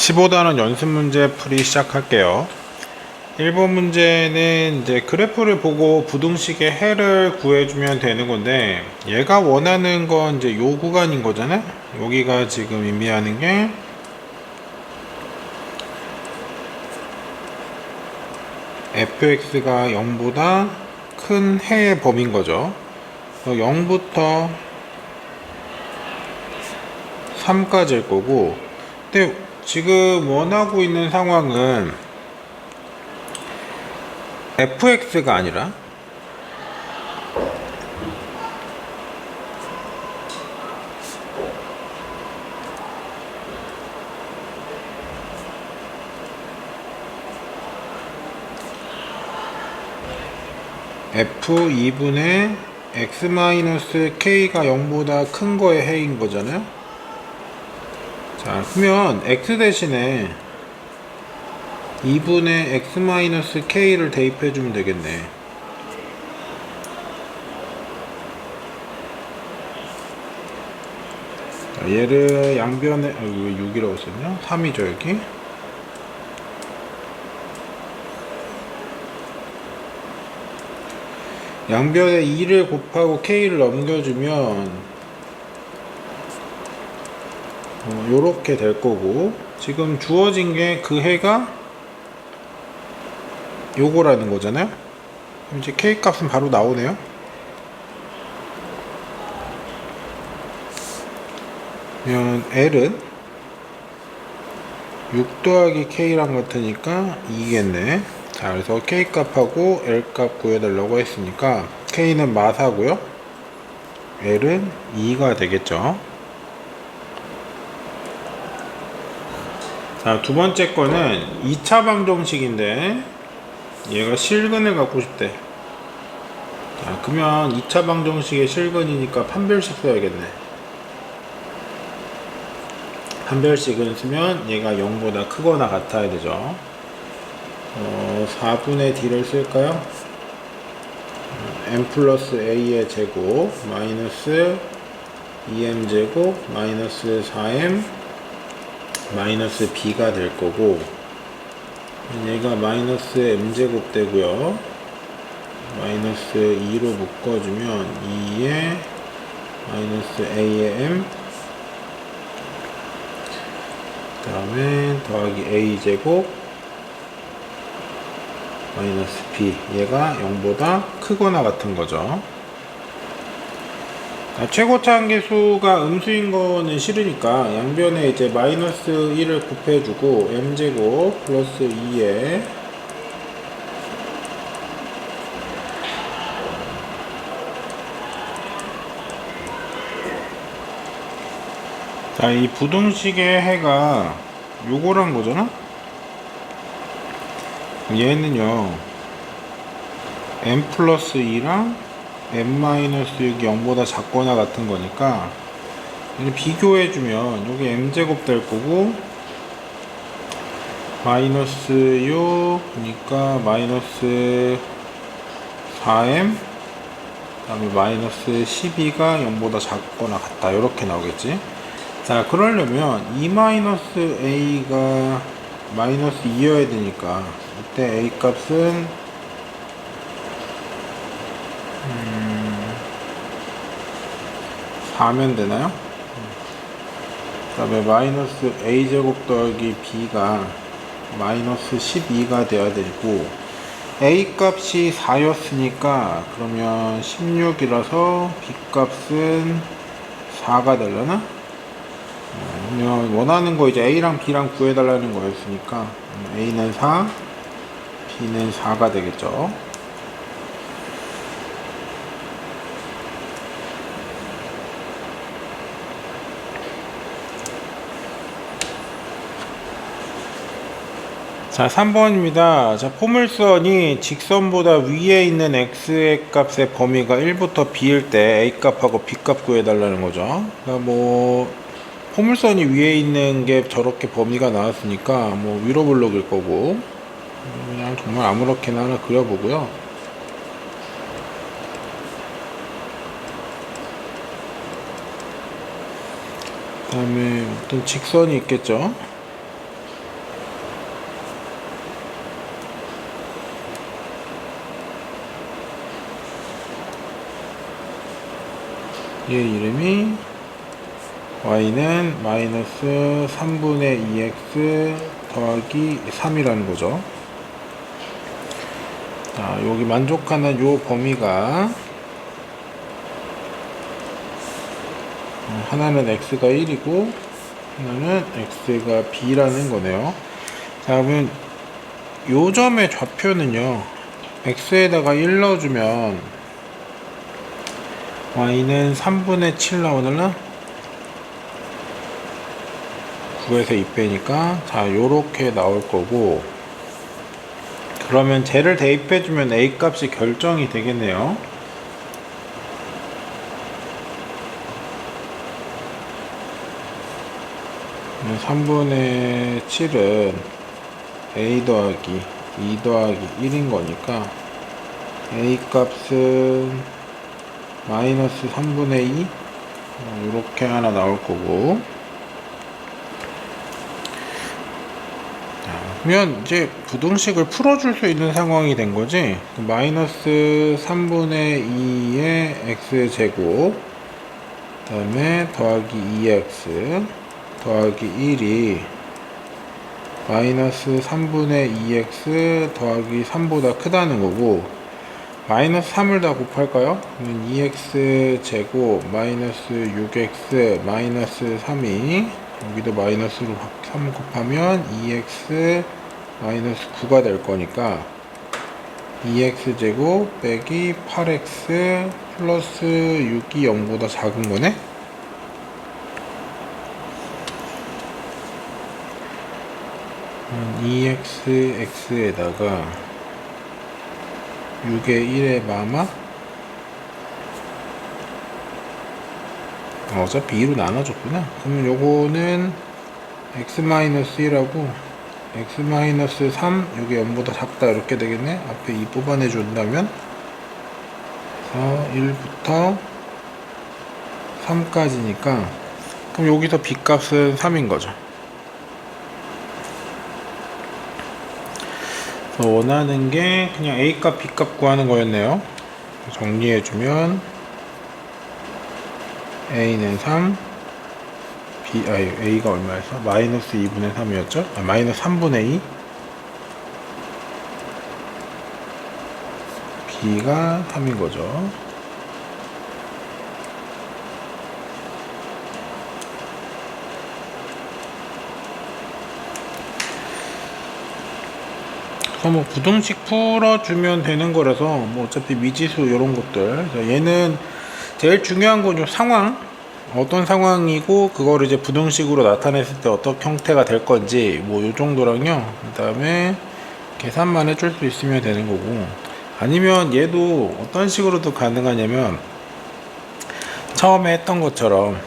15단원 연습 문제 풀이 시작할게요. 1번 문제는 이제 그래프를 보고 부등식의 해를 구해주면 되는 건데, 얘가 원하는 건 이제 요 구간인 거잖아요. 여기가 지금 의미하는 게 fx가 0보다 큰 해의 범위인 거죠. 0부터 3까지일 거고, 근데 지금 원하고 있는 상황은 fx가 아니라 f2분의 x-k가 0보다 큰 거의 해인 거잖아요. 자, 그러면 x 대신에 2분의 x-k를 대입해 주면 되겠네. 자, 얘를 양변에 왜 6이라고 썼냐? 3이죠 여기. 양변에 2를 곱하고 k를 넘겨주면 요렇게 될 거고, 지금 주어진 게 그 해가 요거라는 거잖아요. 그럼 이제 k 값은 바로 나오네요. 그러면 l은 6 더하기 k랑 같으니까 2겠네. 자, 그래서 k 값하고 l 값 구해달라고 했으니까 k는 마사고요, l은 2가 되겠죠. 자, 두 번째 거는 2차 방정식인데 얘가 실근을 갖고 싶대. 자, 그러면 2차 방정식의 실근이니까 판별식 써야겠네. 판별식은 쓰면 얘가 0보다 크거나 같아야 되죠. 4분의 d를 쓸까요? m 플러스 a의 제곱 마이너스 2m 제곱 마이너스 4m 마이너스 b가 될 거고, 얘가 마이너스 m제곱 되고요. 마이너스 2로 묶어주면 2에 마이너스 a의 m, 그 다음에 더하기 a제곱 마이너스 b, 얘가 0보다 크거나 같은 거죠. 최고차 한계수가 음수인 거는 싫으니까 양변에 이제 마이너스 1을 곱해주고 m제곱 플러스 2에 자, 이 부등식의 해가 요거란 거잖아. 얘는요 m 플러스 2랑 m-6이 0보다 작거나 같은 거니까 비교해주면 여기 m제곱 될 거고, 마이너스 6 그러니까 마이너스 4m, 그 다음에 마이너스 12가 0보다 작거나 같다, 이렇게 나오겠지. 자, 그러려면 2-a가 마이너스 2여야 되니까 이때 a 값은 4면 되나요? 그 다음에 마이너스 a제곱 더하기 b가 마이너스 12가 돼야 되고, a 값이 4였으니까 그러면 16이라서 b 값은 4가 되려나? 그러면 원하는 거 이제 a랑 b랑 구해달라는 거였으니까 a는 4, b는 4가 되겠죠. 자, 3번입니다. 자, 포물선이 직선보다 위에 있는 x의 값의 범위가 1부터 b일 때 a 값하고 b 값 구해달라는 거죠. 그러니까 뭐 포물선이 위에 있는 게 저렇게 범위가 나왔으니까 뭐 위로 블록일 거고, 그냥 정말 아무렇게나 하나 그려보고요. 그 다음에 어떤 직선이 있겠죠. 얘 이름이 y는 마이너스 3분의 2x 더하기 3이라는 거죠. 자, 여기 만족하는 요 범위가 하나는 x가 1이고 하나는 x가 b라는 거네요. 자, 그러면 요 점의 좌표는요, x에다가 1 넣어주면 y는 3분의 7 나오느라 9에서 2 빼니까 자 요렇게 나올 거고, 그러면 쟤를 대입해주면 a 값이 결정이 되겠네요. 네, 3분의 7은 a 더하기 2 더하기 1인 거니까 a 값은 마이너스 3분의 2 이렇게 하나 나올 거고, 그러면 이제 부등식을 풀어줄 수 있는 상황이 된 거지. 마이너스 3분의 2의 x제곱 그 다음에 더하기 2x 더하기 1이 마이너스 3분의 2x 더하기 3보다 크다는 거고, 마이너스 3을 다 곱할까요? 그러면 2x 제곱 마이너스 6x 마이너스 3이 여기도 마이너스로 3 곱하면 2x 마이너스 9가 될 거니까 2x 제곱 빼기 8x 플러스 6이 0보다 작은 거네? x에다가 6의 1의 마마 어차피 2로 나눠줬구나. 그러면 요거는 x-1하고 x-3 요게 0보다 작다 이렇게 되겠네. 앞에 2 뽑아내 준다면, 그래서 1부터 3까지니까 그럼 여기서 b 값은 3인 거죠. 원하는 게 그냥 a 값 b 값 구하는 거였네요. 정리해주면 a는 3, a가 얼마였어? 마이너스 2분의 3이었죠? 마이너스 3분의 2, b가 3인 거죠. 그래서 뭐 부등식 풀어주면 되는 거라서 뭐 어차피 미지수 이런 것들, 얘는 제일 중요한 건 요 상황, 어떤 상황이고 그거를 이제 부등식으로 나타냈을 때 어떤 형태가 될 건지 뭐 요 정도랑요, 그 다음에 계산만 해줄 수 있으면 되는 거고, 아니면 얘도 어떤 식으로도 가능하냐면 처음에 했던 것처럼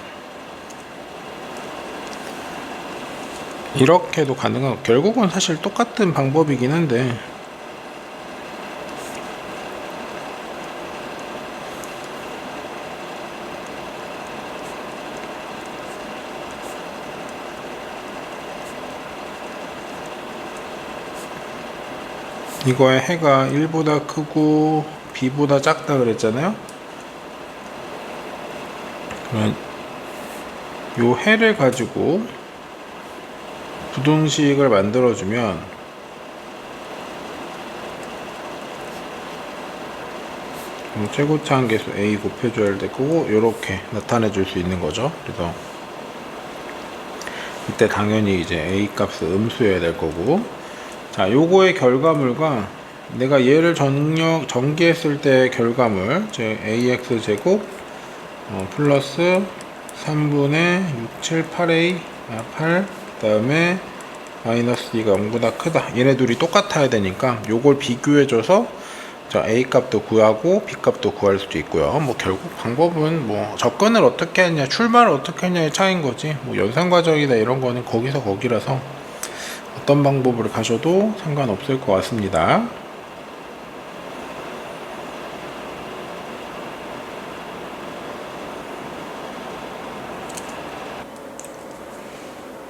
이렇게도 가능하고, 결국은 사실 똑같은 방법이긴 한데 이거의 해가 1보다 크고 b보다 작다 그랬잖아요. 그러면 요 해를 가지고 부등식을 만들어주면 최고차 한계수 a 곱해줘야 될 거고, 요렇게 나타내 줄 수 있는 거죠. 그래서 이때 당연히 이제 a 값을 음수해야 될 거고, 자, 요거의 결과물과 내가 얘를 전개했을 때 결과물, 즉 ax 제곱 플러스 3분의 6, 7, 8a 8, 그 다음에 마이너스 2가 0보다 크다, 얘네 둘이 똑같아야 되니까 요걸 비교해줘서 자 a 값도 구하고 b 값도 구할 수도 있고요. 뭐 결국 방법은 뭐 접근을 어떻게 했냐, 출발을 어떻게 했냐의 차이인 거지. 뭐 연산과정이나 이런 거는 거기서 거기라서 어떤 방법을 가셔도 상관없을 것 같습니다.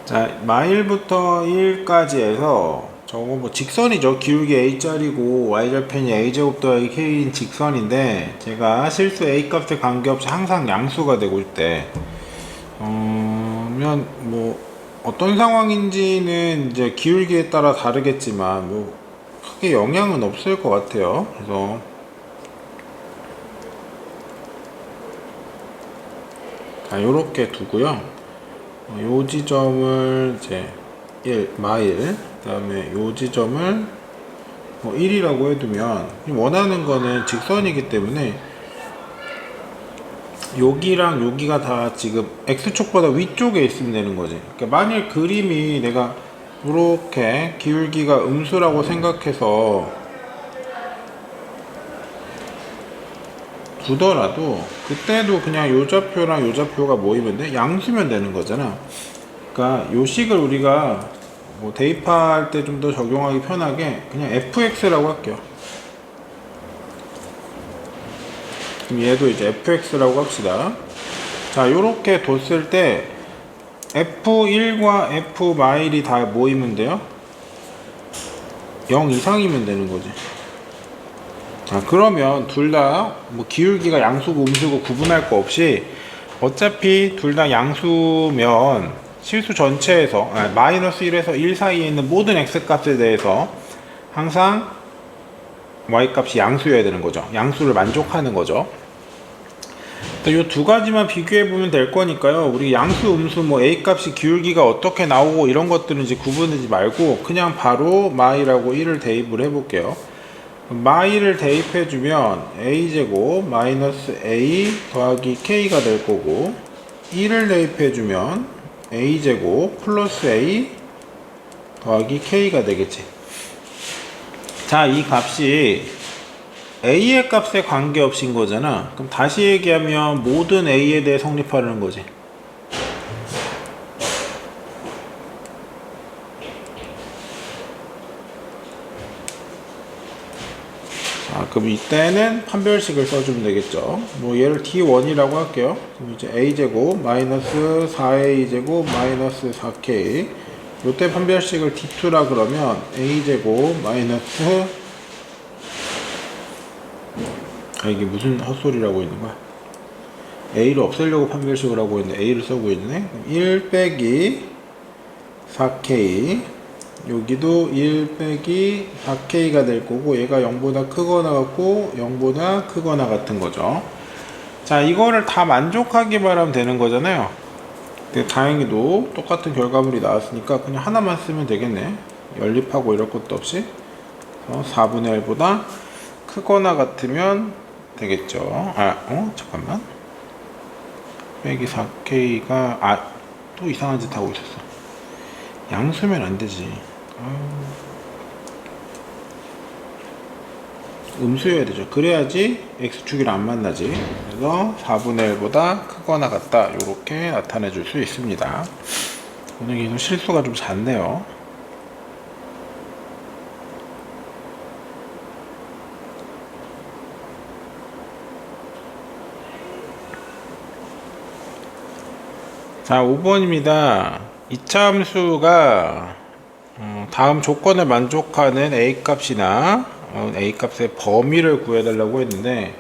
자, 마일부터 1까지 해서 저거 뭐 직선이죠. 기울기 A짜리고 Y절편이 A제곱 더하기 K인 직선인데, 제가 실수 A 값에 관계없이 항상 양수가 되고 있대. 면 뭐 어떤 상황인지는 이제 기울기에 따라 다르겠지만 뭐 크게 영향은 없을 것 같아요. 그래서 요렇게 두고요. 요 지점을 이제 1, 마일, 그 다음에 요 지점을 뭐 1이라고 해두면, 원하는 거는 직선이기 때문에 여기랑 여기가 다 지금 X축보다 위쪽에 있으면 되는 거지. 그러니까 만일 그림이 내가 이렇게 기울기가 음수라고 생각해서 두더라도 그때도 그냥 요 좌표랑 요 좌표가 모이면 돼. 양수면 되는 거잖아. 그러니까 요 식을 우리가 뭐 대입할 때 좀 더 적용하기 편하게 그냥 fx라고 할게요. 그럼 얘도 이제 fx라고 합시다. 자, 요렇게 뒀을 때 f1과 f 마일이 다 모이면 돼요. 0 이상이면 되는 거지. 자, 그러면 둘 다 뭐 기울기가 양수고 음수고 구분할 거 없이 어차피 둘 다 양수면 실수 전체에서 마이너스 1에서 1 사이에 있는 모든 x 값에 대해서 항상 y 값이 양수여야 되는 거죠. 양수를 만족하는 거죠. 이 두 가지만 비교해 보면 될 거니까요. 우리 양수, 음수, 뭐 a 값이 기울기가 어떻게 나오고 이런 것들은 이제 구분하지 말고 그냥 바로 마이라고 1을 대입을 해 볼게요. 마이를 대입해 주면 a제곱 마이너스 a 더하기 k가 될 거고, 1을 대입해 주면 a제곱 플러스 a 더하기 k가 되겠지. 자, 이 값이 a의 값에 관계없인 거잖아. 그럼 다시 얘기하면 모든 a에 대해 성립하려는 거지. 자, 그럼 이때는 판별식을 써주면 되겠죠. 뭐 얘를 d1이라고 할게요. 그럼 이제 a제곱 마이너스 4a제곱 마이너스 4k, 요때 판별식을 d2라 그러면 a제곱 마이너스, 이게 무슨 헛소리라고 있는 거야? a를 없애려고 판별식을 하고 있는데 a를 쓰고 있네. 1 빼기 4k, 여기도 1 빼기 4k가 될 거고, 얘가 0보다 크거나 같고 0보다 크거나 같은 거죠. 자, 이거를 다 만족하기 바라면 되는 거잖아요. 근데 다행히도 똑같은 결과물이 나왔으니까 그냥 하나만 쓰면 되겠네. 연립하고 이럴 것도 없이 4분의 1보다 크거나 같으면 되겠죠. 잠깐만. 빼기 4k가 또 이상한 짓 하고 있었어. 양수면 안 되지. 음수여야 되죠. 그래야지 x축이랑 안 만나지. 그래서 4분의 1보다 크거나 같다, 이렇게 나타내 줄 수 있습니다. 오늘 이거 실수가 좀 잦네요. 자, 5번입니다. 2차 함수가 다음 조건을 만족하는 a값이나 a값의 범위를 구해달라고 했는데,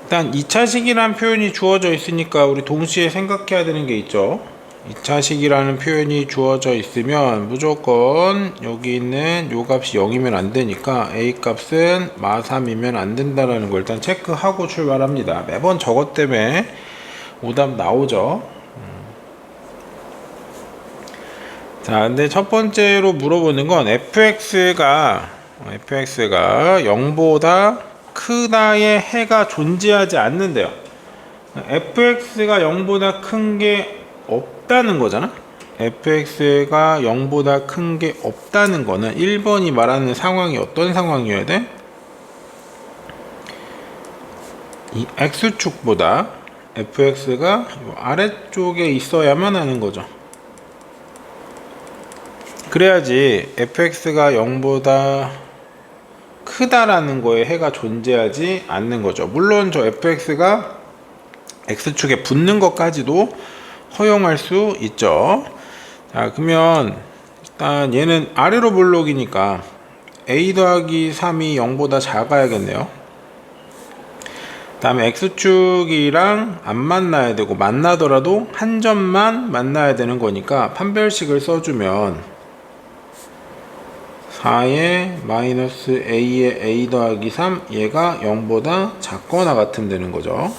일단 2차식이라는 표현이 주어져 있으니까 우리 동시에 생각해야 되는 게 있죠. 2차식이라는 표현이 주어져 있으면 무조건 여기 있는 요 값이 0이면 안 되니까 a값은 마3이면 안 된다라는 걸 일단 체크하고 출발합니다. 매번 저것 때문에 오답 나오죠. 자, 근데 첫 번째로 물어보는 건 fx가 0보다 크다의 해가 존재하지 않는데요. fx가 0보다 큰 게 없다는 거잖아. fx가 0보다 큰 게 없다는 거는 1번이 말하는 상황이 어떤 상황이어야 돼? 이 x축보다 fx가 아래쪽에 있어야만 하는 거죠. 그래야지 fx가 0보다 크다라는 거에 해가 존재하지 않는 거죠. 물론 저 fx가 x축에 붙는 것까지도 허용할 수 있죠. 자, 그러면 일단 얘는 아래로 볼록이니까 a 더하기 3이 0보다 작아야겠네요. 그 다음에 x축이랑 안 만나야 되고, 만나더라도 한 점만 만나야 되는 거니까 판별식을 써주면 4의 마이너스 a의 a 더하기 3, 얘가 0보다 작거나 같으면 되는 거죠.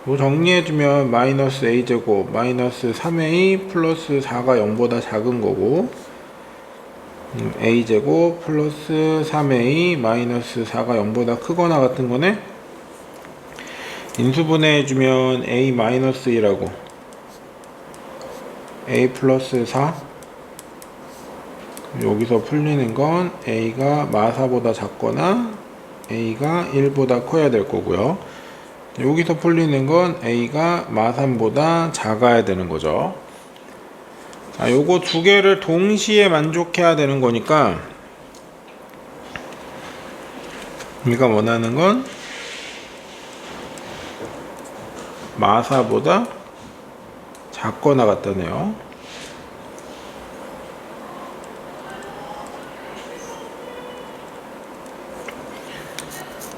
이거 정리해주면 마이너스 a제곱 마이너스 3a 플러스 4가 0보다 작은 거고, a제곱 플러스 3a 마이너스 4가 0보다 크거나 같은 거네. 인수분해해주면 a 마이너스 1하고 a 플러스 4, 여기서 풀리는 건 a가 마4보다 작거나 a가 1보다 커야 될 거고요. 여기서 풀리는 건 a가 마3보다 작아야 되는 거죠. 자, 요거 두 개를 동시에 만족해야 되는 거니까 우리가 원하는 건 마4보다 작거나 같다네요.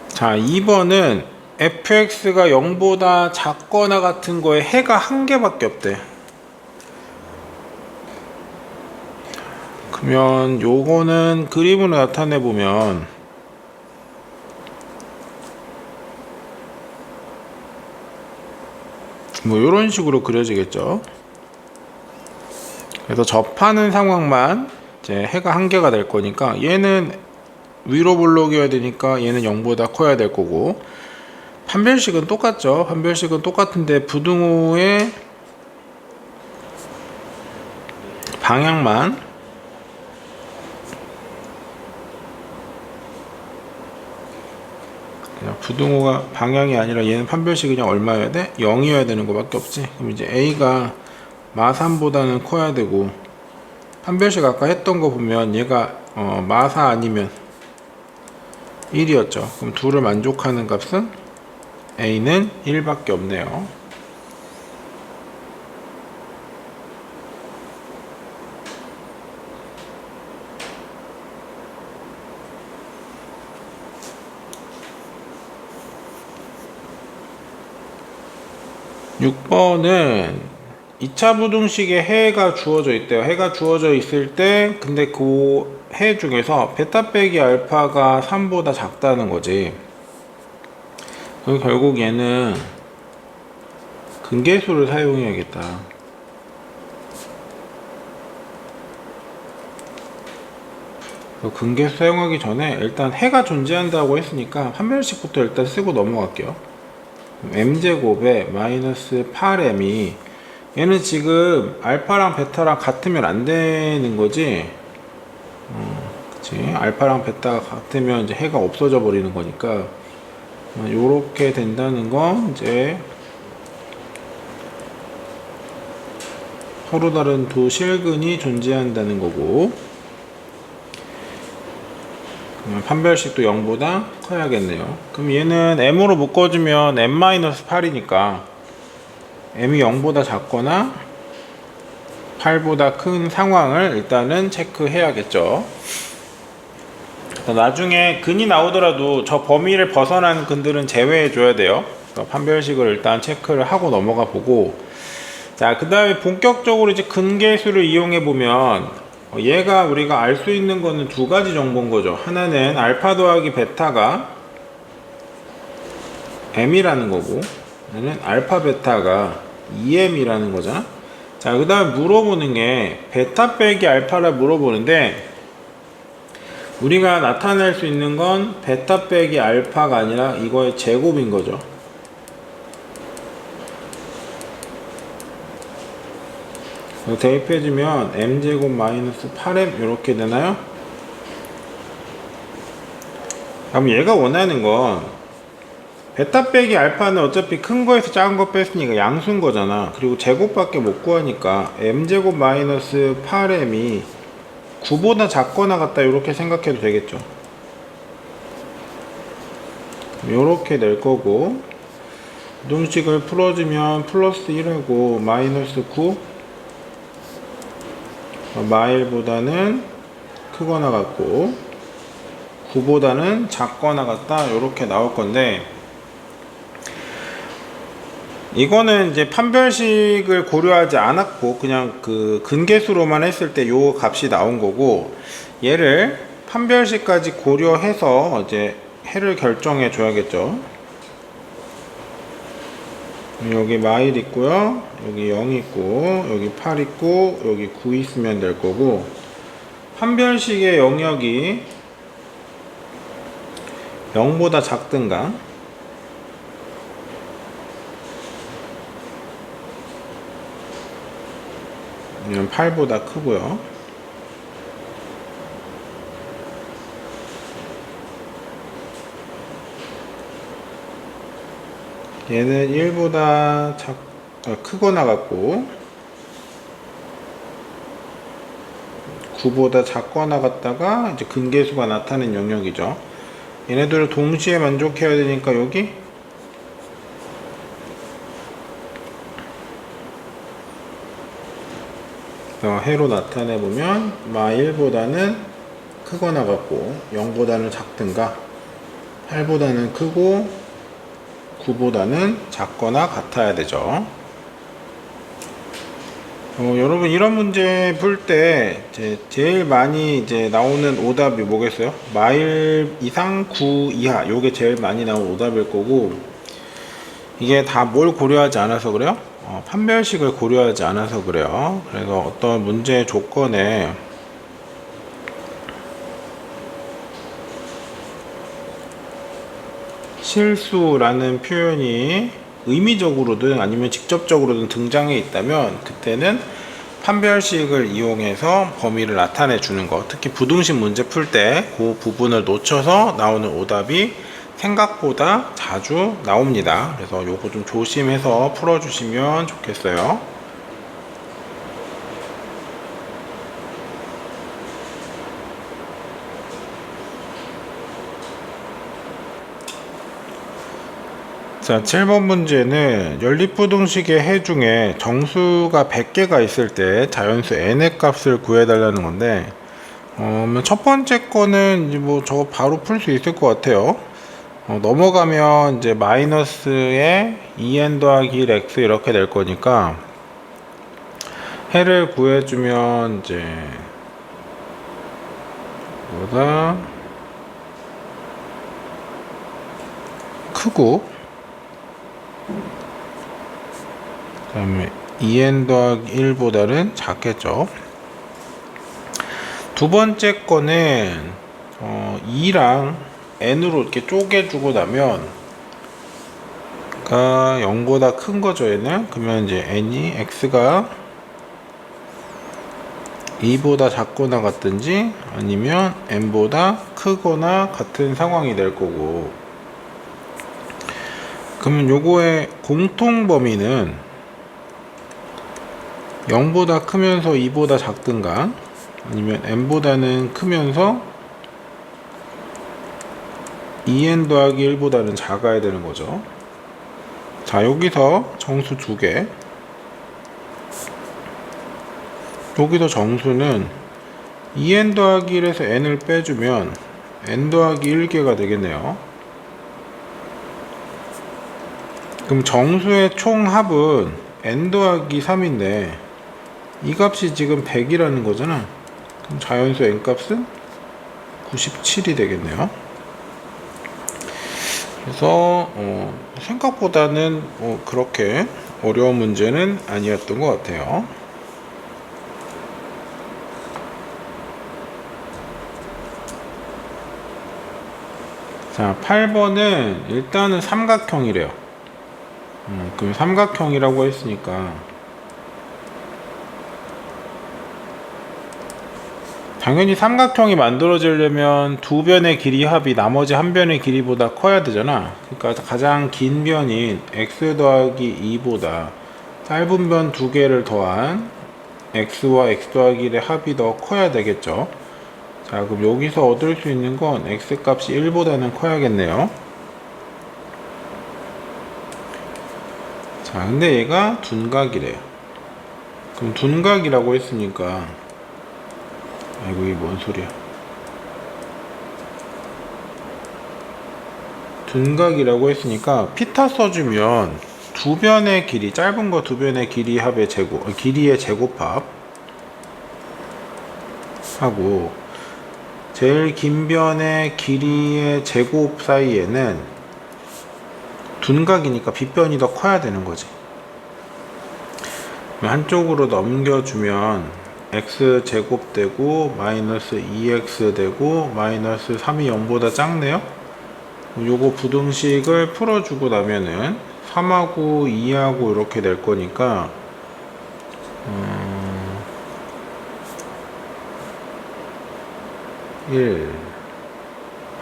자, 2번은 fx가 0보다 작거나 같은 거에 해가 한 개밖에 없대. 그러면 요거는 그림으로 나타내 보면 뭐 이런 식으로 그려지겠죠. 그래서 접하는 상황만 이제 해가 한 개가 될 거니까, 얘는 위로 볼록이어야 되니까 얘는 0보다 커야 될 거고, 판별식은 똑같죠. 판별식은 똑같은데 부등호의 방향만 그냥 부등호가 방향이 아니라 얘는 판별식이 그냥 얼마여야 돼? 0이어야 되는 거밖에 없지. 그럼 이제 a가 마3보다는 커야 되고, 판별식 아까 했던 거 보면 얘가 마4 아니면 1이었죠. 그럼 둘을 만족하는 값은 a는 1밖에 없네요. (6번은) 2차 부등식에 해가 주어져 있대요. 해가 주어져 있을 때 근데 그 해 중에서 베타 빼기 알파가 3보다 작다는 거지. 그럼 결국 얘는 근계수를 사용해야겠다. 근계수 사용하기 전에 일단 해가 존재한다고 했으니까 판별식부터 일단 쓰고 넘어갈게요. m제곱에 마이너스 8m이, 얘는 지금 알파랑 베타랑 같으면 안 되는 거지. 그치? 알파랑 베타가 같으면 이제 해가 없어져 버리는 거니까, 요렇게 된다는 건 이제 서로 다른 두 실근이 존재한다는 거고, 판별식도 0보다 커야겠네요. 그럼 얘는 m으로 묶어주면 m-8이니까 m이 0보다 작거나 8보다 큰 상황을 일단은 체크해야겠죠. 나중에 근이 나오더라도 저 범위를 벗어난 근들은 제외해 줘야 돼요. 판별식을 일단 체크를 하고 넘어가 보고, 자, 그 다음에 본격적으로 이제 근계수를 이용해 보면 얘가 우리가 알 수 있는 거는 두 가지 정보인 거죠. 하나는 알파 더하기 베타가 m이라는 거고, 하나는 알파 베타가 2m이라는 거잖아. 자, 그 다음에 물어보는 게 베타 빼기 알파를 물어보는데, 우리가 나타낼 수 있는 건 베타 빼기 알파가 아니라 이거의 제곱인 거죠. 대입해주면 m제곱 마이너스 8m 이렇게 되나요? 그럼 얘가 원하는 건 베타 빼기 알파는 어차피 큰 거에서 작은 거 뺐으니까 양수인 거잖아. 그리고 제곱밖에 못 구하니까 m제곱 마이너스 8m이 9보다 작거나 같다 이렇게 생각해도 되겠죠. 이렇게 낼 거고, 부등식을 풀어주면 플러스 1하고 마이너스 9 마일보다는 크거나 같고 9보다는 작거나 같다 이렇게 나올 건데, 이거는 이제 판별식을 고려하지 않았고 그냥 그 근계수로만 했을 때 요 값이 나온 거고, 얘를 판별식까지 고려해서 이제 해를 결정해 줘야겠죠. 여기 마일 있고요, 여기 0 있고, 여기 8 있고, 여기 9 있으면 될 거고, 판별식의 영역이 0보다 작든가 아니면 8보다 크고요. 얘는 1보다 크거나 같고 9보다 작거나 같다가 이제 근계수가 나타나는 영역이죠. 얘네들을 동시에 만족해야 되니까 여기 해로 나타내 보면 마1보다는 크거나 같고 0보다는 작든가 8보다는 크고 9보다는 작거나 같아야 되죠. 여러분 이런 문제 풀 때 제일 많이 이제 나오는 오답이 뭐겠어요? 마일 이상 9 이하, 요게 제일 많이 나오는 오답일 거고, 이게 다 뭘 고려하지 않아서 그래요? 판별식을 고려하지 않아서 그래요. 그래서 어떤 문제 조건에 실수라는 표현이 의미적으로든 아니면 직접적으로든 등장해 있다면, 그때는 판별식을 이용해서 범위를 나타내 주는 거, 특히 부등식 문제 풀 때 그 부분을 놓쳐서 나오는 오답이 생각보다 자주 나옵니다. 그래서 요거 좀 조심해서 풀어 주시면 좋겠어요. 자, 7번 문제는 연립부등식의 해 중에 정수가 100개가 있을 때 자연수 n의 값을 구해달라는 건데, 첫 번째 거는 이제 뭐 저거 바로 풀 수 있을 것 같아요. 넘어가면 이제 마이너스에 2n 더하기 1 x 이렇게 될 거니까 해를 구해주면 이제 보다 크고, 그 다음에 2n 더하기 1보다는 작겠죠. 두 번째 거는 2랑 n으로 이렇게 쪼개주고 나면 0보다 큰 거죠, 얘는. 그러면 이제 n이 x가 2보다 작거나 같든지 아니면 n보다 크거나 같은 상황이 될 거고, 그러면 요거의 공통 범위는 0보다 크면서 2보다 작든가 아니면 n보다는 크면서 2n 더하기 1보다는 작아야 되는 거죠. 자, 여기서 정수 2개, 여기서 정수는 2n 더하기 1에서 n을 빼주면 n 더하기 1개가 되겠네요. 그럼 정수의 총 합은 n 더하기 3인데 이 값이 지금 100이라는 거잖아. 그럼 자연수 n 값은 97이 되겠네요. 그래서 생각보다는 그렇게 어려운 문제는 아니었던 것 같아요. 자, 8번은 일단은 삼각형이래요. 그럼 삼각형이라고 했으니까 당연히 삼각형이 만들어지려면 두 변의 길이 합이 나머지 한 변의 길이보다 커야 되잖아. 그러니까 가장 긴 변인 x 더하기 2보다 짧은 변 두 개를 더한 x와 x 더하기 1의 합이 더 커야 되겠죠. 자, 그럼 여기서 얻을 수 있는 건 x 값이 1보다는 커야겠네요. 자, 근데 얘가 둔각이래요. 그럼 둔각이라고 했으니까 아이고 이게 뭔 소리야. 둔각이라고 했으니까 피타 써주면 두 변의 길이, 짧은 거 두 변의 길이 합의 제곱, 길이의 제곱합 하고 제일 긴 변의 길이의 제곱 사이에는 둔각이니까 빗변이 더 커야 되는 거지. 한쪽으로 넘겨주면 x 제곱 되고 마이너스 2x 되고 마이너스 3이 0보다 작네요. 요거 부등식을 풀어주고 나면은 3하고 2하고 이렇게 될 거니까 1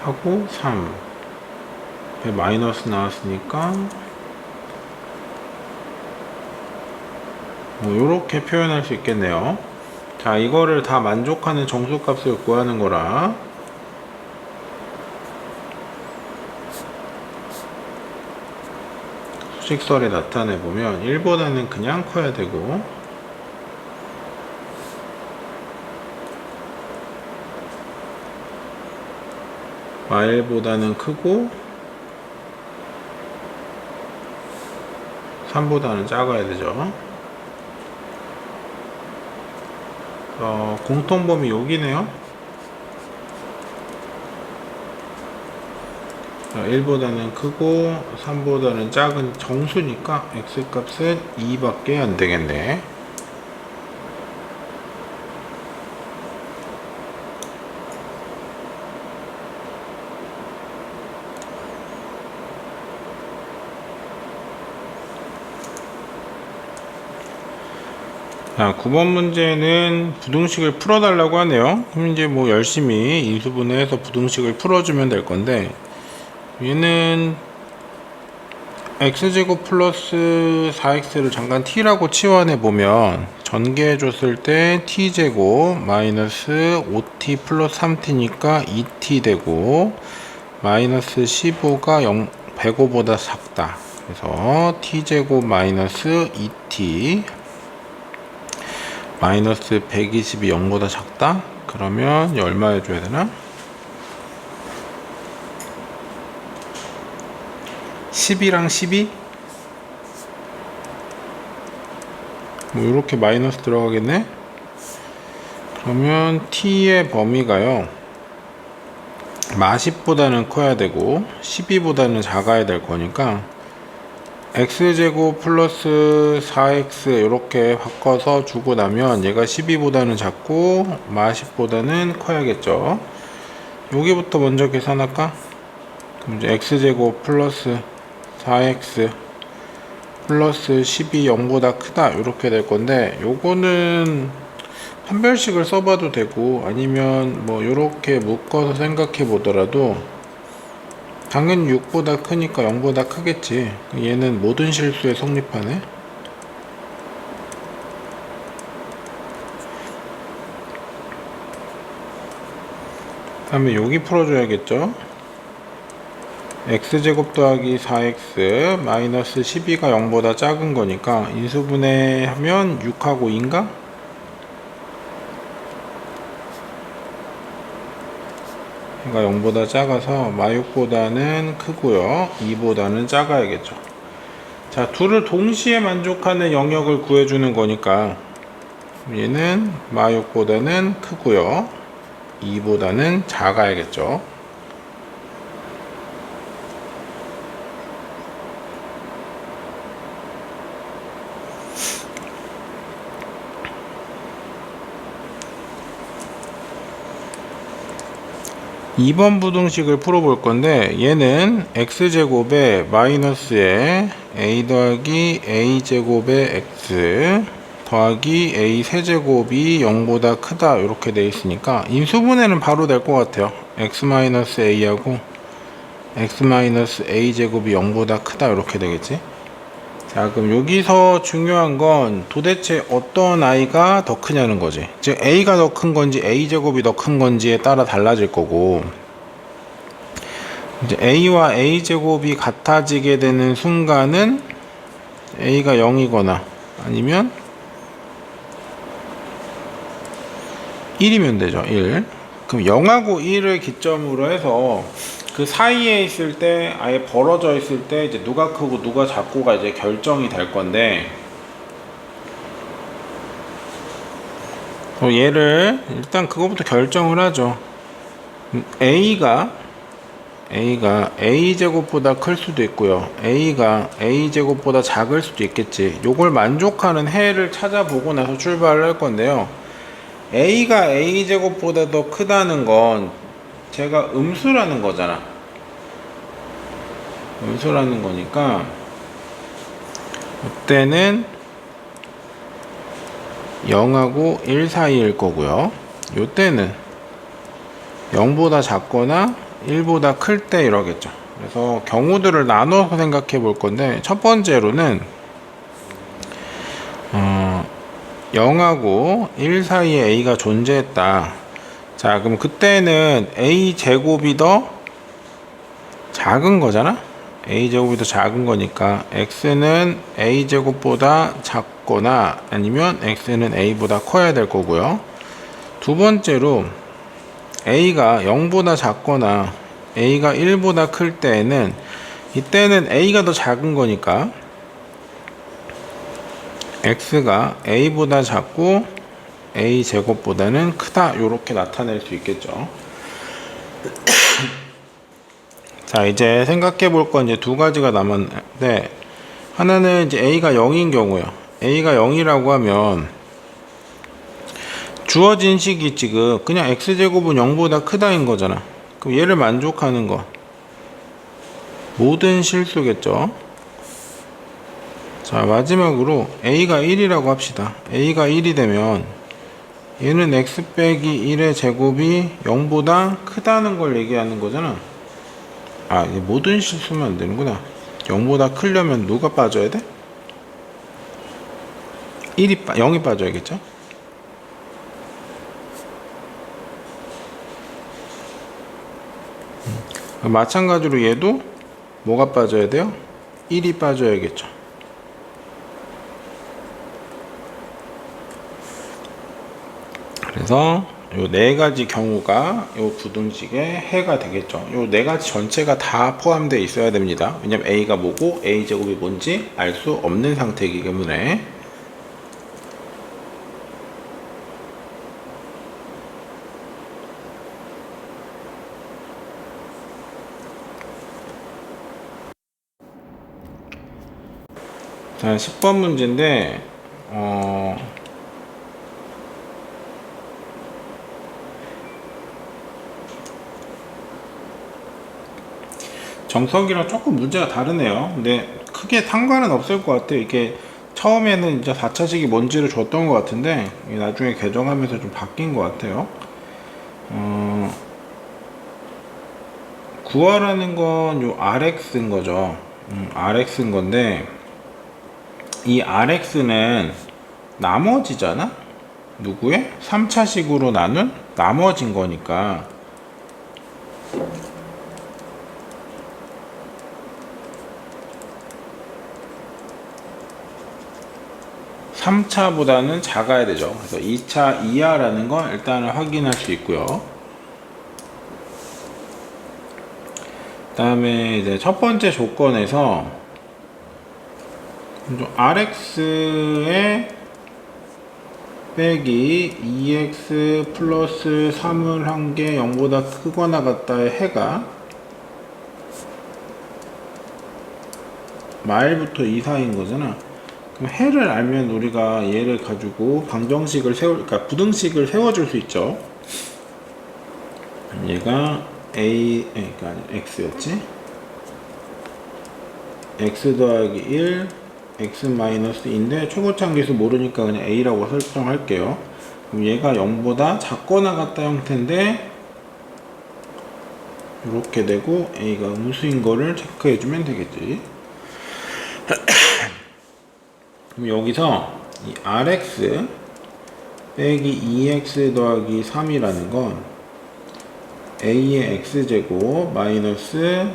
하고 3 마이너스 나왔으니까 뭐 요렇게 표현할 수 있겠네요. 자, 이거를 다 만족하는 정수값을 구하는 거라 수식설에 나타내 보면 1보다는 그냥 커야 되고 마일보다는 크고 3보다는 작아야 되죠. 공통범위 여기네요. 1보다는 크고 3보다는 작은 정수니까 x값은 2밖에 안 되겠네. 자, 9번 문제는 부등식을 풀어달라고 하네요. 그럼 이제 뭐 열심히 인수분해해서 부등식을 풀어주면 될 건데, 얘는 x제곱 플러스 4x를 잠깐 t라고 치환해 보면 전개해 줬을 때 t제곱 마이너스 5t 플러스 3t니까 2t 되고 마이너스 15가 105보다 작다. 그래서 t제곱 마이너스 2t 마이너스 120이 0보다 작다? 그러면 얼마 해줘야 되나? 10이랑 12? 뭐 이렇게 마이너스 들어가겠네? 그러면 t의 범위가요 마10보다는 커야 되고 12보다는 작아야 될 거니까 x제곱 플러스 4x 이렇게 바꿔서 주고 나면 얘가 12보다는 작고 마10보다는 커야겠죠. 여기부터 먼저 계산할까? 그럼 이제 x제곱 플러스 4x 플러스 12 0보다 크다 이렇게 될 건데, 요거는 판별식을 써봐도 되고 아니면 뭐 이렇게 묶어서 생각해 보더라도 당연히 6보다 크니까 0보다 크겠지. 얘는 모든 실수에 성립하네. 다음에 여기 풀어줘야겠죠. x제곱 더하기 4x 마이너스 12가 0보다 작은 거니까 인수분해하면 6하고 2인가? 얘가 0보다 작아서 마6보다는 크고요 2보다는 작아야겠죠. 자, 둘을 동시에 만족하는 영역을 구해주는 거니까 얘는 마6보다는 크고요 2보다는 작아야겠죠. (2번) 부등식을 풀어볼 건데 얘는 x제곱에 마이너스에 a 더하기 a제곱의 x 더하기 a 세제곱이 0보다 크다 이렇게 돼 있으니까 인수분해는 바로 될 것 같아요. x-a하고 x-a제곱이 0보다 크다 이렇게 되겠지. 자, 그럼 여기서 중요한 건 도대체 어떤 i가 더 크냐는 거지. 즉 a가 더 큰 건지 a제곱이 더 큰 건지에 따라 달라질 거고, 이제 a와 a제곱이 같아지게 되는 순간은 a가 0이거나 아니면 1이면 되죠. 1. 그럼 0하고 1을 기점으로 해서 그 사이에 있을 때, 아예 벌어져 있을 때 이제 누가 크고 누가 작고가 이제 결정이 될 건데, 얘를 일단 그거부터 결정을 하죠. A가 A제곱보다 클 수도 있고요. A가 A제곱보다 작을 수도 있겠지. 요걸 만족하는 해를 찾아보고 나서 출발을 할 건데요. A가 A제곱보다 더 크다는 건 제가 음수라는 거잖아. 음수라는 거니까 이때는 0하고 1 사이일 거고요. 이때는 0보다 작거나 1보다 클 때 이러겠죠. 그래서 경우들을 나눠서 생각해 볼 건데, 첫 번째로는 0하고 1 사이에 A가 존재했다. 자, 그럼 그때는 A 제곱이 더 작은 거잖아. A 제곱이 더 작은 거니까 X는 A 제곱보다 작거나 아니면 X는 A보다 커야 될 거고요. 두 번째로 A가 0보다 작거나 A가 1보다 클 때에는, 이때는 A가 더 작은 거니까 X가 A보다 작고 A 제곱보다는 크다, 이렇게 나타낼 수 있겠죠. 자, 이제 생각해 볼 건 이제 두 가지가 남았는데, 하나는 이제 A가 0인 경우요. A가 0이라고 하면 주어진 식이 지금 그냥 X제곱은 0보다 크다인 거잖아. 그럼 얘를 만족하는 거 모든 실수겠죠. 자, 마지막으로 A가 1이라고 합시다. A가 1이 되면 얘는 X 빼기 1의 제곱이 0보다 크다는 걸 얘기하는 거잖아. 아, 이제 모든 실수면 안 되는구나. 0보다 크려면 누가 빠져야 돼? 0이 빠져야겠죠? 마찬가지로 얘도 뭐가 빠져야 돼요? 1이 빠져야겠죠. 그래서 요 네 가지 경우가 요 부등식의 해가 되겠죠. 요 네 가지 전체가 다 포함되어 있어야 됩니다. 왜냐면 A가 뭐고 A제곱이 뭔지 알 수 없는 상태이기 때문에. 자, 10번 문제인데 정석이랑 조금 문제가 다르네요. 근데 크게 상관은 없을 것 같아요. 이게 처음에는 이제 4차식이 뭔지를 줬던 것 같은데 나중에 개정하면서 좀 바뀐 것 같아요. 구하라는 건 요 RX인 거죠. RX인 건데, 이 RX는 나머지잖아? 누구의? 3차식으로 나눈 나머진 거니까, 3차보다는 작아야 되죠. 그래서 2차 이하라는 건 일단은 확인할 수 있고요. 그 다음에 이제 첫 번째 조건에서 RX에 빼기 2X 플러스 3을 한 게 0보다 크거나 같다의 해가 마일부터 이사인 거잖아. 그럼 해를 알면 우리가 얘를 가지고 방정식을 그러니까 부등식을 세워줄 수 있죠. 얘가 그러니까 x였지. x 더하기 1, x 마이너스 2인데 최고차항계수 모르니까 그냥 a라고 설정할게요. 그럼 얘가 0보다 작거나 같다 형태인데 이렇게 되고 a가 음수인 거를 체크해주면 되겠지. 그럼 여기서 이 rx 빼기 2x 더하기 3이라는 건 a의 x제곱 마이너스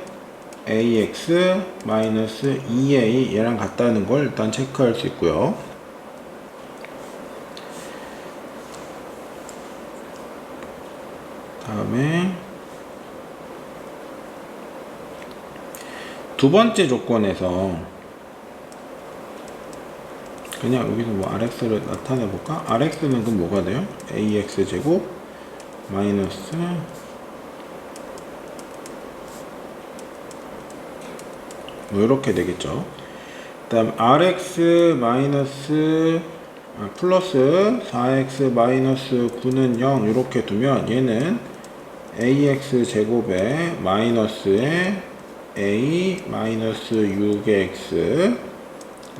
ax 마이너스 2a 얘랑 같다는 걸 일단 체크할 수 있고요. 다음에 두 번째 조건에서 그냥 여기서 뭐 rx를 나타내 볼까? rx는 그럼 뭐가 돼요? ax 제곱 마이너스 뭐 이렇게 되겠죠. 다음 rx 마이너스 플러스 4x 마이너스 9는 0 이렇게 두면 얘는 ax 제곱에 마이너스에 a 마이너스 6의 x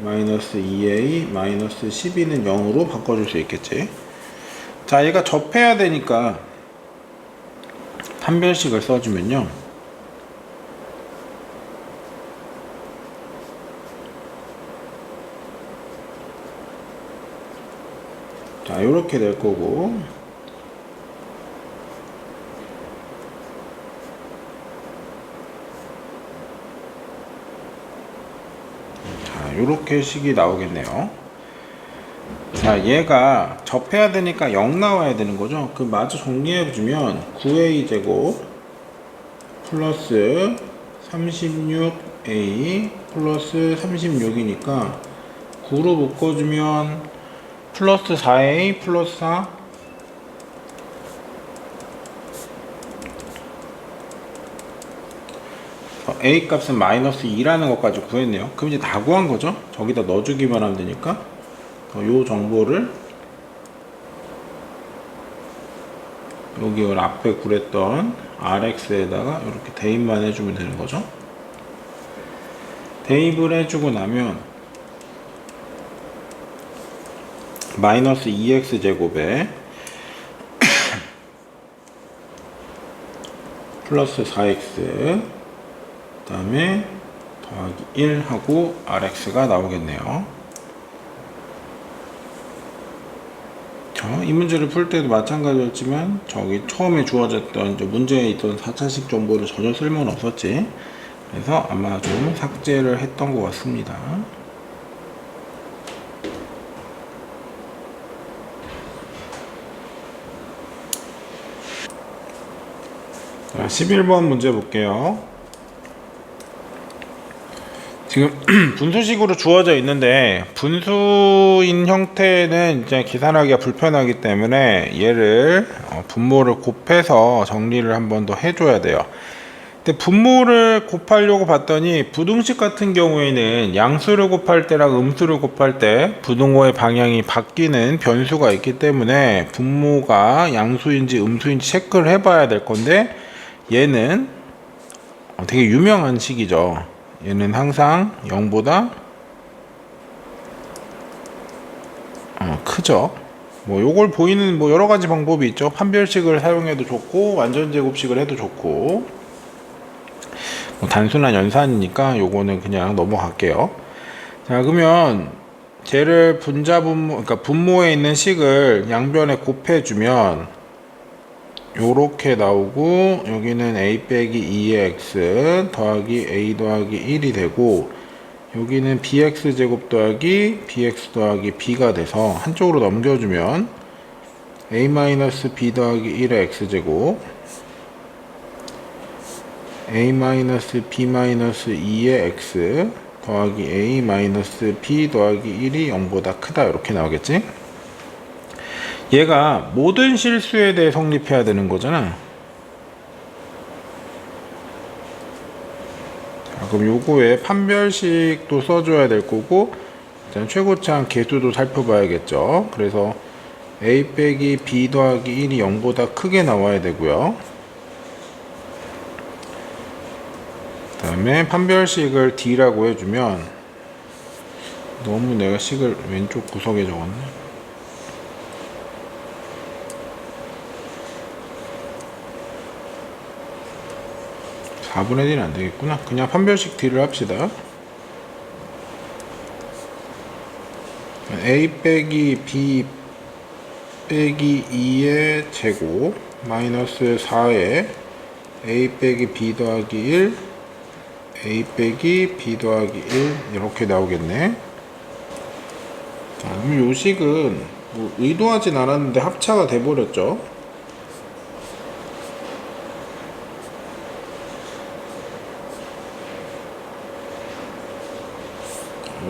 마이너스 2a 마이너스 12는 0으로 바꿔줄 수 있겠지. 자, 얘가 접해야 되니까 판별식을 써주면요, 자, 요렇게 될 거고, 자, 요렇게 식이 나오겠네요. 자, 얘가 접해야 되니까 0 나와야 되는 거죠. 그 마저 정리해주면 9a 제곱 플러스 36a 플러스 36이니까 9로 묶어주면 플러스 4a 플러스 4 a 값은 마이너스 2라는 것까지 구했네요. 그럼 이제 다 구한 거죠. 저기다 넣어주기만 하면 되니까 요 정보를 여기 앞에 구했던 rx에다가 이렇게 대입만 해주면 되는 거죠. 대입을 해주고 나면 마이너스 2x 제곱에 플러스 4x 그 다음에 더하기 1 하고 rx가 나오겠네요. 이 문제를 풀 때도 마찬가지였지만 저기 처음에 주어졌던 이제 문제에 있던 4차식 정보를 전혀 쓸모는 없었지. 그래서 아마 좀 삭제를 했던 것 같습니다. 자, 11번 문제 볼게요. 지금 분수식으로 주어져 있는데 분수인 형태는 이제 계산하기가 불편하기 때문에 얘를 분모를 곱해서 정리를 한 번 더 해줘야 돼요. 근데 분모를 곱하려고 봤더니 부등식 같은 경우에는 양수를 곱할 때랑 음수를 곱할 때 부등호의 방향이 바뀌는 변수가 있기 때문에 분모가 양수인지 음수인지 체크를 해봐야 될 건데, 얘는 되게 유명한 식이죠. 얘는 항상 0보다 크죠. 뭐 요걸 보이는 뭐 여러 가지 방법이 있죠. 판별식을 사용해도 좋고 완전 제곱식을 해도 좋고, 뭐 단순한 연산이니까 요거는 그냥 넘어갈게요. 자, 그러면 쟤를 분자분모, 그러니까 분모에 있는 식을 양변에 곱해주면 요렇게 나오고, 여기는 a 빼기 2의 x 더하기 a 더하기 1이 되고, 여기는 bx 제곱 더하기 bx 더하기 b가 돼서 한쪽으로 넘겨주면 a 마이너스 b 더하기 1의 x 제곱 a 마이너스 b 마이너스 2의 x 더하기 a 마이너스 b 더하기 1이 0보다 크다, 이렇게 나오겠지. 얘가 모든 실수에 대해 성립해야 되는 거잖아. 자, 그럼 요거에 판별식도 써줘야 될 거고, 일단 최고차항 계수도 살펴봐야겠죠. 그래서 a 빼기 b 더하기 1이 0보다 크게 나와야 되고요. 그 다음에 판별식을 d라고 해주면, 너무 내가 식을 왼쪽 구석에 적었네. 4분의 1은 안되겠구나. 그냥 판별식 d를 합시다. a 빼기 b 빼기 2의 제곱 마이너스 4에 a 빼기 b 더하기 1 a 빼기 b 더하기 1 이렇게 나오겠네. 자, 그럼 요 식은 뭐 의도하진 않았는데 합차가 돼버렸죠.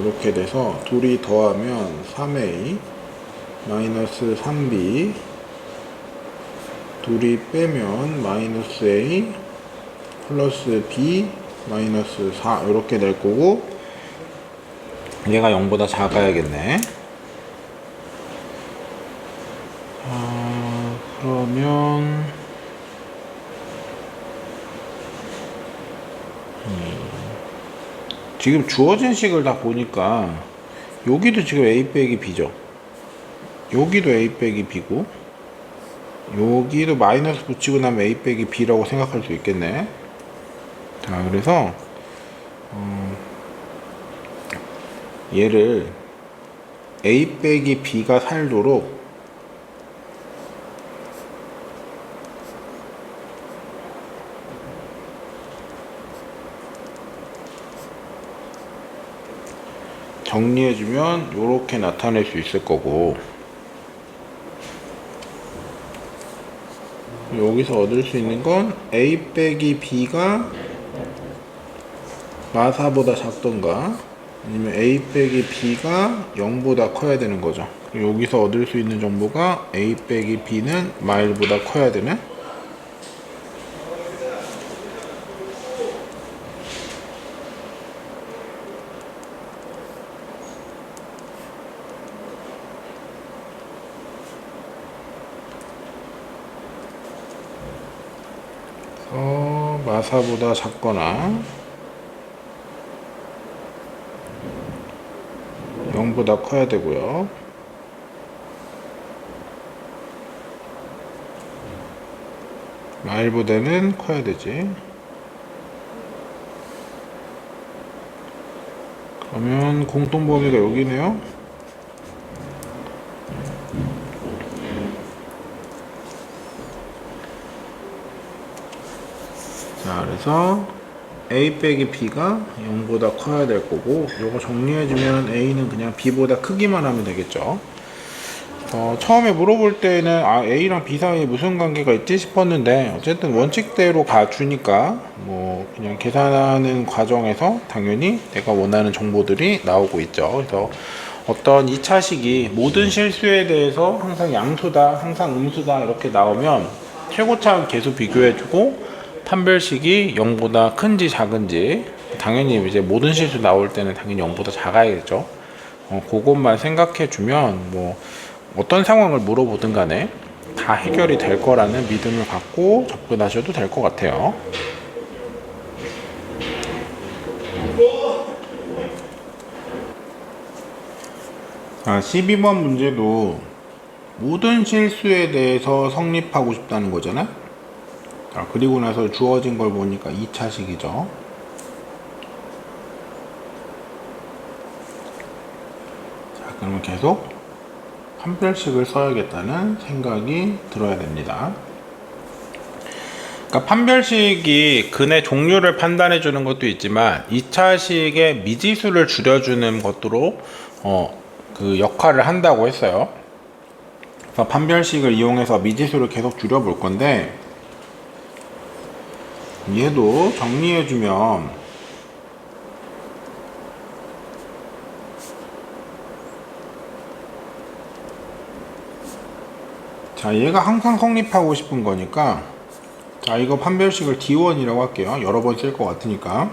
이렇게 돼서 둘이 더하면 3a 마이너스 3b, 둘이 빼면 마이너스 a 플러스 b 마이너스 4 이렇게 될 거고, 얘가 0보다 작아야겠네. 그러면 지금 주어진 식을 다 보니까 여기도 지금 a 빼기 b죠. 여기도 a 빼기 b고, 여기도 마이너스 붙이고 나면 a 빼기 b라고 생각할 수 있겠네. 자, 그래서 얘를 a 빼기 b가 살도록 정리해주면 이렇게 나타낼 수 있을 거고, 여기서 얻을 수 있는 건 a 빼기 b가 마사보다 작던가 아니면 a 빼기 b가 0보다 커야 되는 거죠. 여기서 얻을 수 있는 정보가 a 빼기 b는 마일보다 커야 되네. 마사보다 작거나 0보다 커야 되고요. 마일보다는 커야 되지. 그러면 공통범위가 여기네요. 자, 그래서 a 빼기 b가 0보다 커야 될 거고, 요거 정리해주면 a는 그냥 b보다 크기만 하면 되겠죠. 처음에 물어볼 때는 a랑 b 사이에 무슨 관계가 있지 싶었는데, 어쨌든 원칙대로 가주니까 뭐 그냥 계산하는 과정에서 당연히 내가 원하는 정보들이 나오고 있죠. 그래서 어떤 2차식이 모든 실수에 대해서 항상 양수다, 항상 음수다 이렇게 나오면 최고차 계수 비교해주고, 판별식이 0보다 큰지 작은지, 당연히 이제 모든 실수 나올 때는 당연히 0보다 작아야겠죠. 그것만 생각해 주면 뭐 어떤 상황을 물어보든 간에 다 해결이 될 거라는 믿음을 갖고 접근하셔도 될 것 같아요. 자, 12번 문제도 모든 실수에 대해서 성립하고 싶다는 거잖아. 자, 그리고 나서 주어진 걸 보니까 2차식이죠. 자, 그러면 계속 판별식을 써야겠다는 생각이 들어야 됩니다. 그러니까 판별식이 근의 종류를 판단해 주는 것도 있지만 2차식의 미지수를 줄여주는 것으로 그 역할을 한다고 했어요. 그래서 판별식을 이용해서 미지수를 계속 줄여볼 건데, 얘도 정리해주면 자, 얘가 항상 성립하고 싶은 거니까, 자, 이거 판별식을 D1이라고 할게요. 여러 번 쓸 것 같으니까.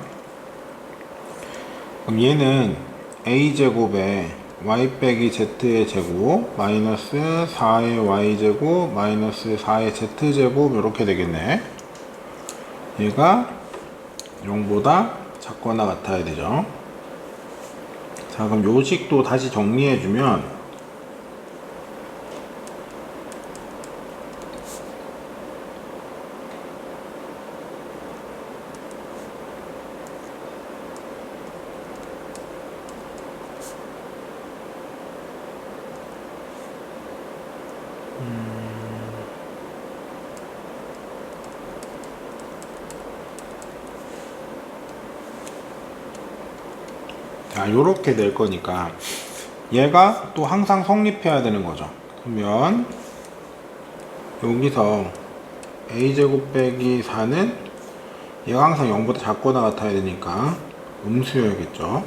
그럼 얘는 a제곱에 y 빼기 z의 제곱 마이너스 4의 y제곱 마이너스 4의 z제곱 이렇게 되겠네. 얘가 0보다 작거나 같아야 되죠. 자, 그럼 요 식도 다시 정리해주면 자, 요렇게 될 거니까 얘가 또 항상 성립해야 되는 거죠. 그러면 여기서 a제곱 빼기 4는 얘가 항상 0보다 작거나 같아야 되니까 음수여야겠죠.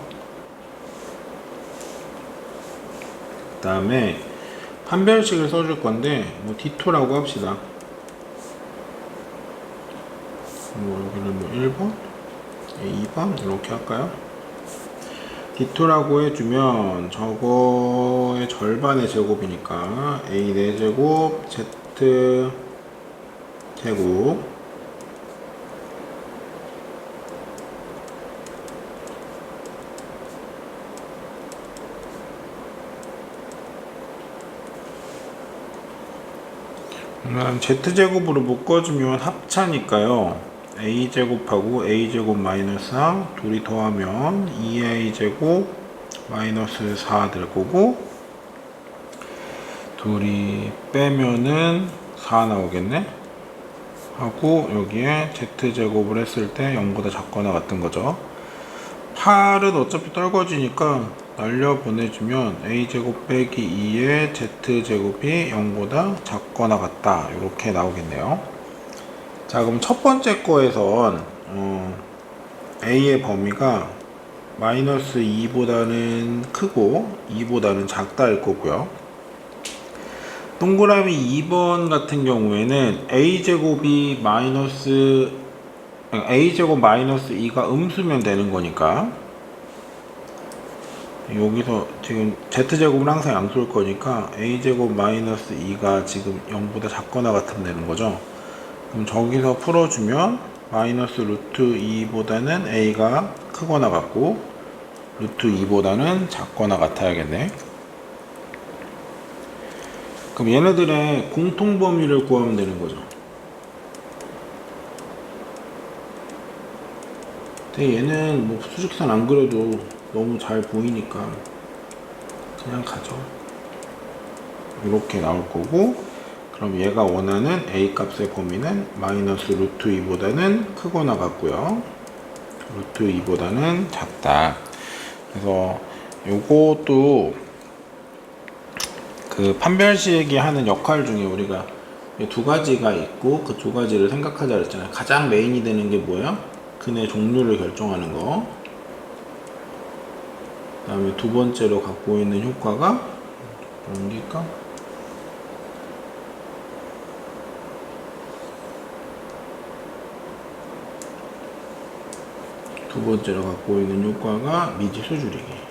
다음에 판별식을 써줄 건데 뭐 D2라고 합시다. 뭐 여기는 뭐 1번, 2번 이렇게 할까요? D2라고 해주면 저거의 절반의 제곱이니까 A 4제곱 Z 제곱 Z제곱으로 묶어주면 합차니까요. A제곱하고 A제곱 마이너스 4 둘이 더하면 2A제곱 마이너스 4 될 거고, 둘이 빼면은 4 나오겠네? 하고 여기에 Z제곱을 했을 때 0보다 작거나 같은 거죠. 8은 어차피 떨궈지니까 날려 보내주면 A제곱 빼기 2의 Z제곱이 0보다 작거나 같다 이렇게 나오겠네요. 자, 그럼 첫 번째 거에선 A의 범위가 마이너스 2보다는 크고 2보다는 작다일 거고요. 동그라미 2번 같은 경우에는 A제곱이 A제곱 마이너스 2가 음수면 되는 거니까, 여기서 지금 Z제곱은 항상 양수일 거니까 A제곱 마이너스 2가 지금 0보다 작거나 같으면 되는 거죠. 그럼 저기서 풀어주면 마이너스 루트 2보다는 A가 크거나 같고 루트 2보다는 작거나 같아야겠네. 그럼 얘네들의 공통 범위를 구하면 되는 거죠. 근데 얘는 뭐 수직선 안 그려도 너무 잘 보이니까 그냥 가죠. 이렇게 나올 거고, 그럼 얘가 원하는 A 값의 범위는 마이너스 루트 2보다는 크거나 같고요. 루트 2보다는 작다. 그래서 요것도 그 판별식이 하는 역할 중에 우리가 두 가지가 있고 그 두 가지를 생각하자 그랬잖아요. 가장 메인이 되는 게 뭐야? 근의 종류를 결정하는 거. 그 다음에 두 번째로 갖고 있는 효과가 옮길까? 두 번째로 갖고 있는 효과가 미지수 줄이기.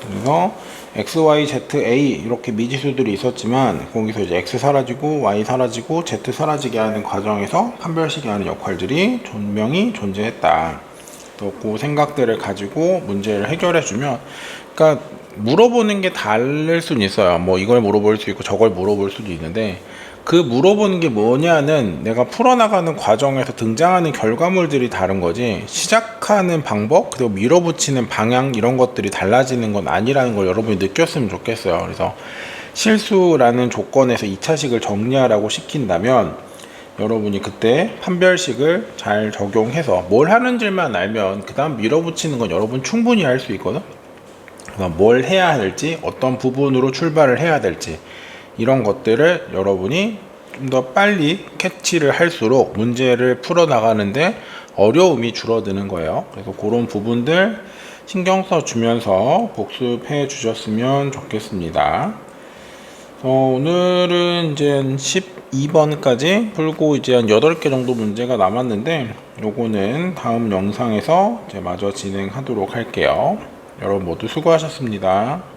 그래서 x, y, z, a 이렇게 미지수들이 있었지만 거기서 이제 x 사라지고 y 사라지고 z 사라지게 하는 과정에서 판별식이 하는 역할들이 분명히 존재했다. 또 그 생각들을 가지고 문제를 해결해 주면, 그러니까 물어보는 게 다를 수는 있어요. 뭐 이걸 물어볼 수 있고 저걸 물어볼 수도 있는데, 그 물어보는 게 뭐냐는 내가 풀어나가는 과정에서 등장하는 결과물들이 다른 거지, 시작하는 방법 그리고 밀어붙이는 방향 이런 것들이 달라지는 건 아니라는 걸 여러분이 느꼈으면 좋겠어요. 그래서 실수라는 조건에서 2차식을 정리하라고 시킨다면 여러분이 그때 판별식을 잘 적용해서 뭘 하는지만 알면 그 다음 밀어붙이는 건 여러분 충분히 할 수 있거든. 그래서 뭘 해야 할지, 어떤 부분으로 출발을 해야 될지 이런 것들을 여러분이 좀 더 빨리 캐치를 할수록 문제를 풀어나가는데 어려움이 줄어드는 거예요. 그래서 그런 부분들 신경 써주면서 복습해 주셨으면 좋겠습니다. 오늘은 이제 12번까지 풀고 이제 한 8개 정도 문제가 남았는데 요거는 다음 영상에서 이제 마저 진행하도록 할게요. 여러분 모두 수고하셨습니다.